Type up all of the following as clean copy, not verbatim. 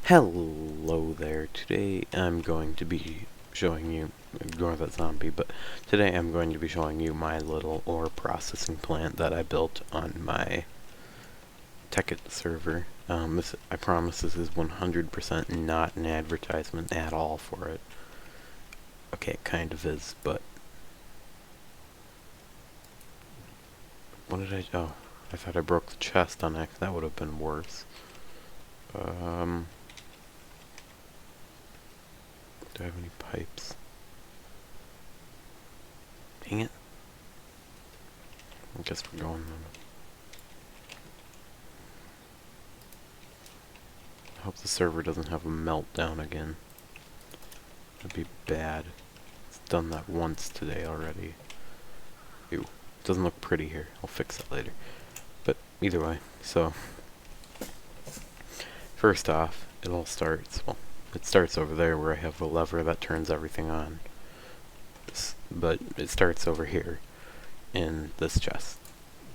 Hello there. Today I'm going to be showing you, ignore that zombie, but today I'm going to be showing you my little ore processing plant that I built on my Tekkit server. I promise this is 100% not an advertisement at all for it. Okay, it kind of is, but... What did oh, I thought I broke the chest on X. That would have been worse. Do I have any pipes? Dang it. I guess we're going then. I hope the server doesn't have a meltdown again. That'd be bad. It's done that once today already. Ew. It doesn't look pretty here. I'll fix it later. But either way, so... First off, it all starts, well, it starts over there where I have a lever that turns everything on. But it starts over here in this chest.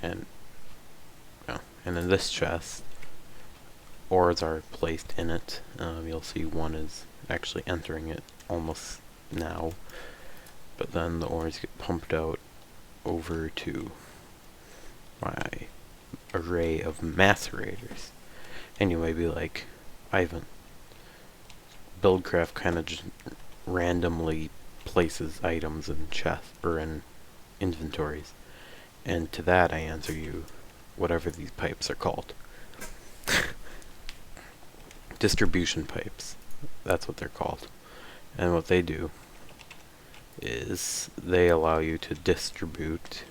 And in this chest, ores are placed in it. You'll see one is actually entering it almost now. But then the ores get pumped out over to my array of macerators. Anyway, be like, Ivan. Buildcraft kind of just randomly places items in chests or in inventories, and to that I answer you, whatever these pipes are called. Distribution pipes. That's what they're called. And what they do is they allow you to distribute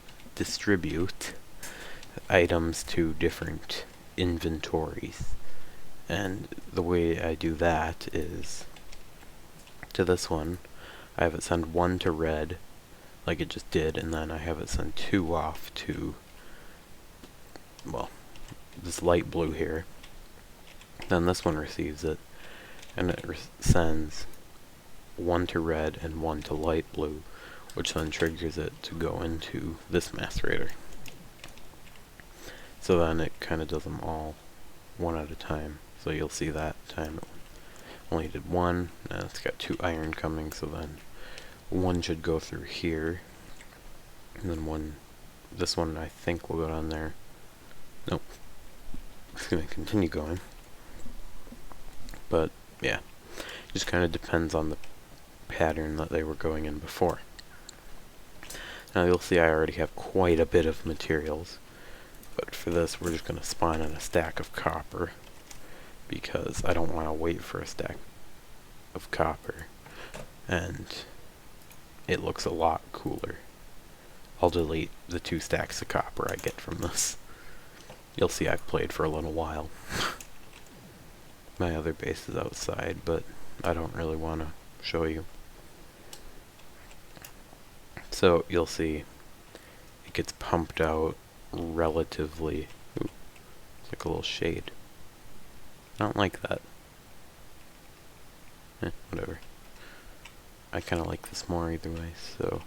items to different inventories. And the way I do that is, to this one, I have it send one to red, like it just did, and then I have it send two off to, well, this light blue here. Then this one receives it, and it sends one to red and one to light blue, which then triggers it to go into this macerator. So then it kind of does them all one at a time. So you'll see that time it only did one. Now it's got 2 iron coming, so then one should go through here. And then this one I think will go down there. Nope. It's going to continue going. But, yeah. Just kind of depends on the pattern that they were going in before. Now you'll see I already have quite a bit of materials. But for this, we're just going to spawn in a stack of copper, because I don't want to wait for a stack of copper, and it looks a lot cooler. I'll delete the 2 stacks of copper I get from this. You'll see I've played for a little while. My other base is outside, but I don't really want to show you. So you'll see it gets pumped out relatively. Ooh, it's like a little shade. I don't like that. Whatever. I kind of like this more either way, so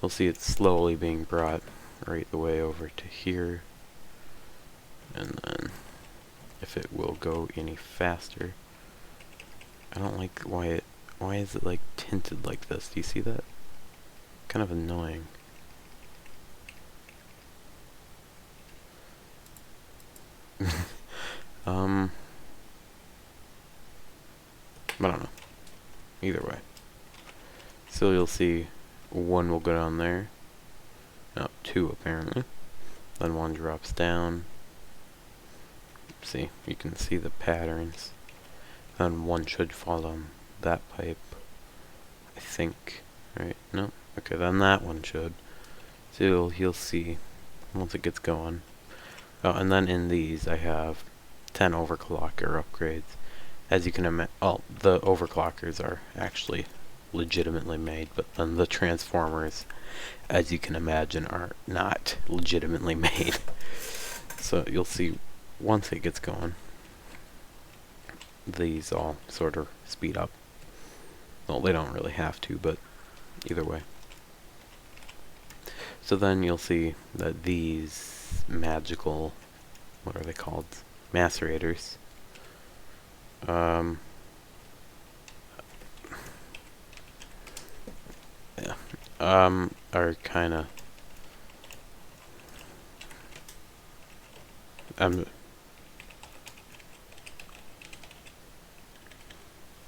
you'll see it's slowly being brought right the way over to here. And then if it will go any faster. I don't like why is it like tinted like this? Do you see that? Kind of annoying. I don't know. Either way. So you'll see one will go down there. No, 2 apparently. Then one drops down. See, you can see the patterns. Then one should fall on that pipe. I think. Right? No? Okay, then that one should. So you'll see once it gets going. Oh, and then in these I have 10 overclocker upgrades. As you can imagine, the overclockers are actually legitimately made, but then the transformers, as you can imagine, are not legitimately made. So you'll see once it gets going, these all sort of speed up. Well, they don't really have to, but either way. So then you'll see that these magical, what are they called? Macerators. Yeah, are kind of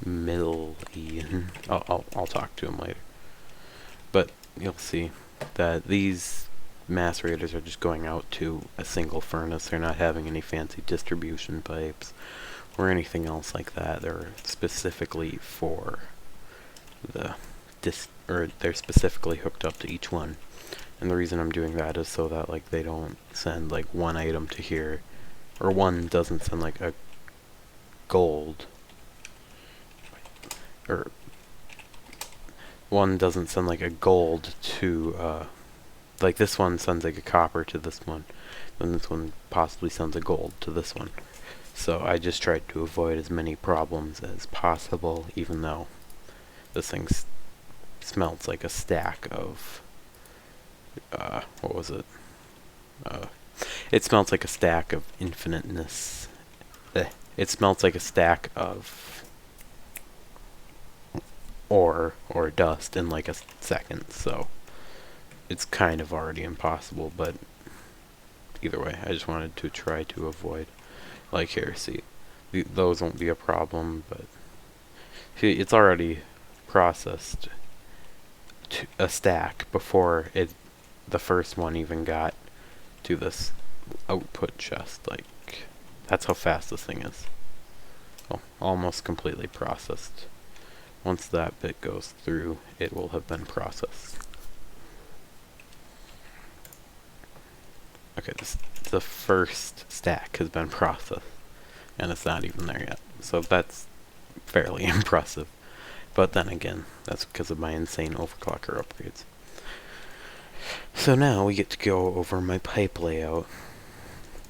middle-y. I'll talk to him later. But you'll see that these macerators are just going out to a single furnace. They're not having any fancy distribution pipes or anything else like that. They're specifically for the they're specifically hooked up to each one. And the reason I'm doing that is so that like they don't send like one item to here, or one doesn't send like a gold, or one doesn't send like a gold to like this one sends like a copper to this one, then this one possibly sends a gold to this one. So I just tried to avoid as many problems as possible, even though this thing smelts like a stack of what was it? It smells like a stack of infiniteness. It smells like a stack of ore or dust in like a second, so it's kind of already impossible, but either way, I just wanted to try to avoid. Like here, see, those won't be a problem, but see, it's already processed to a stack before the first one even got to this output chest. Like, that's how fast this thing is. Well, almost completely processed. Once that bit goes through, it will have been processed. Okay, the first stack has been processed, and it's not even there yet. So that's fairly impressive. But then again, that's because of my insane overclocker upgrades. So now we get to go over my pipe layout.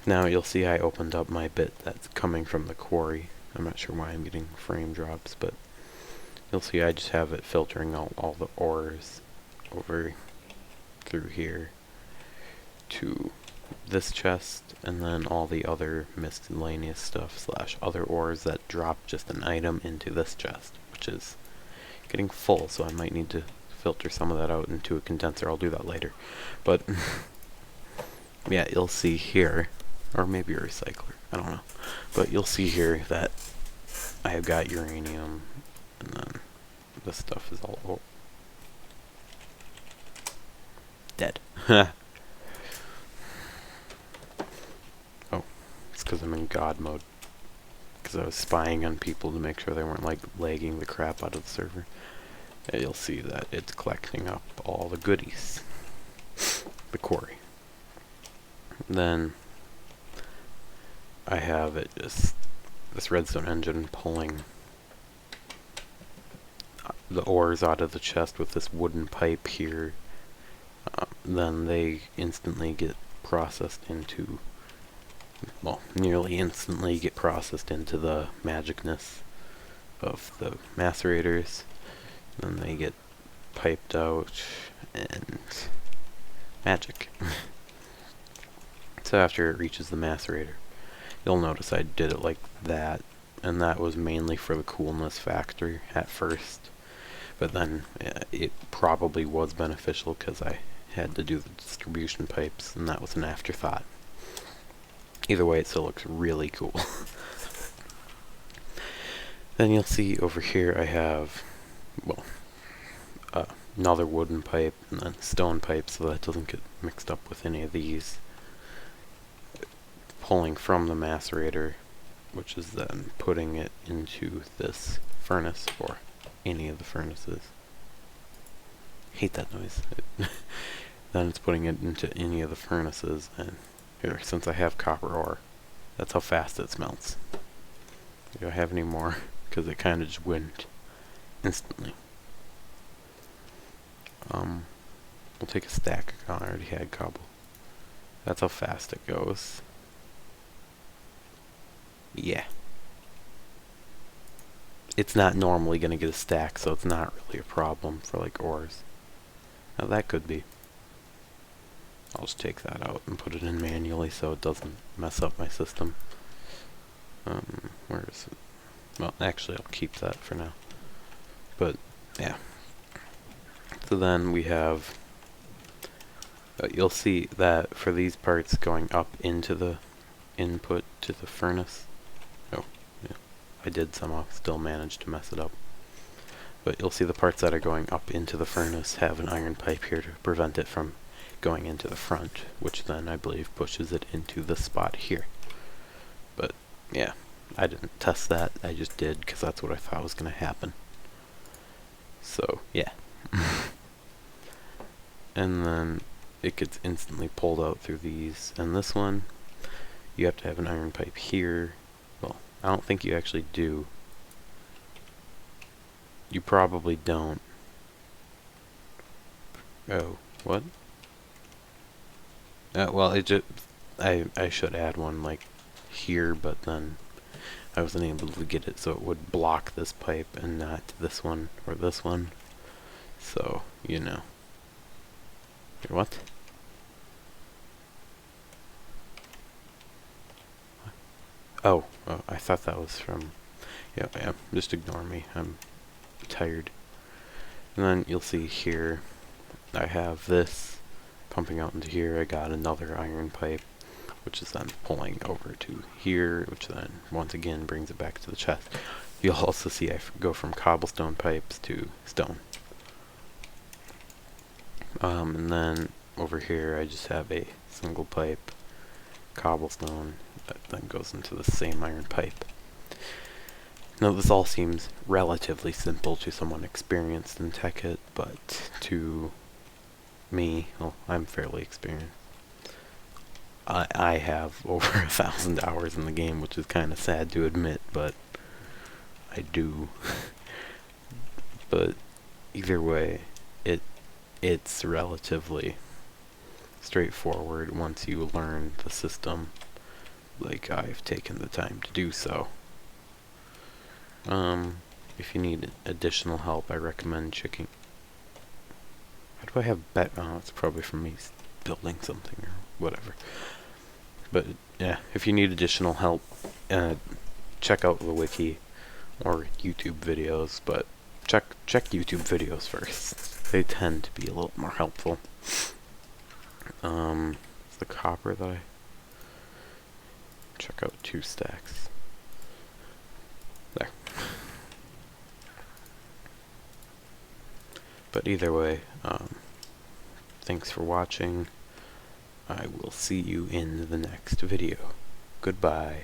Now you'll see I opened up my bit that's coming from the quarry. I'm not sure why I'm getting frame drops, but you'll see I just have it filtering out all the ores over through here to this chest, and then all the other miscellaneous stuff slash other ores that drop just an item into this chest, which is getting full, so I might need to filter some of that out into a condenser. I'll do that later. But yeah, you'll see here, or maybe a recycler, I don't know, but you'll see here that I have got uranium, and then this stuff is all dead. Oh, it's because I'm in God mode. Because I was spying on people to make sure they weren't like lagging the crap out of the server. And you'll see that it's collecting up all the goodies. The quarry. Then I have it just this redstone engine pulling the ores out of the chest with this wooden pipe here. Then they instantly get processed into, well, nearly instantly get processed into the magicness of the macerators. Then they get piped out and magic. So after it reaches the macerator, you'll notice I did it like that, and that was mainly for the coolness factor at first. But then it probably was beneficial because I had to do the distribution pipes, and that was an afterthought. Either way, it still looks really cool. Then you'll see over here I have, well, another wooden pipe and then stone pipe, so that doesn't get mixed up with any of these. Pulling from the macerator, which is then putting it into this furnace, or any of the furnaces. Hate that noise. Then it's putting it into any of the furnaces, and here, since I have copper ore, that's how fast it smelts. Do I have any more? Because it kind of just went instantly. We'll take a stack. I already had cobble. That's how fast it goes. Yeah. It's not normally going to get a stack, so it's not really a problem for like ores. Now that could be. I'll just take that out and put it in manually so it doesn't mess up my system. Where is it? Well, actually, I'll keep that for now. But, yeah. So then we have... you'll see that for these parts going up into the input to the furnace... Oh, yeah. I did somehow still manage to mess it up. But you'll see the parts that are going up into the furnace have an iron pipe here to prevent it from going into the front, which then I believe pushes it into the spot here. But yeah, I didn't test that, I just did because that's what I thought was going to happen. So yeah. And then it gets instantly pulled out through these, and this one you have to have an iron pipe here. Well, I don't think you actually do. You probably don't. Oh, what? Well, it just... I should add one, like, here, but then I wasn't able to get it so it would block this pipe and not this one or this one. So, you know. What? Oh, I thought that was from... Yeah, just ignore me. I'm tired. And then you'll see here, I have this pumping out into here. I got another iron pipe, which is then pulling over to here, which then once again brings it back to the chest. You'll also see I go from cobblestone pipes to stone. And then over here I just have a single pipe cobblestone that then goes into the same iron pipe. Now this all seems relatively simple to someone experienced in Tekkit, but to me, well, I'm fairly experienced. I have over 1,000 hours in the game, which is kind of sad to admit, but I do. But either way, it's relatively straightforward once you learn the system, like I've taken the time to do so. If you need additional help, I recommend checking... How do I have oh, it's probably from me building something or whatever. But yeah, if you need additional help, check out the wiki or YouTube videos, but check YouTube videos first. They tend to be a little more helpful. It's the copper that I... Check out 2 stacks. There. But either way, thanks for watching. I will see you in the next video. Goodbye.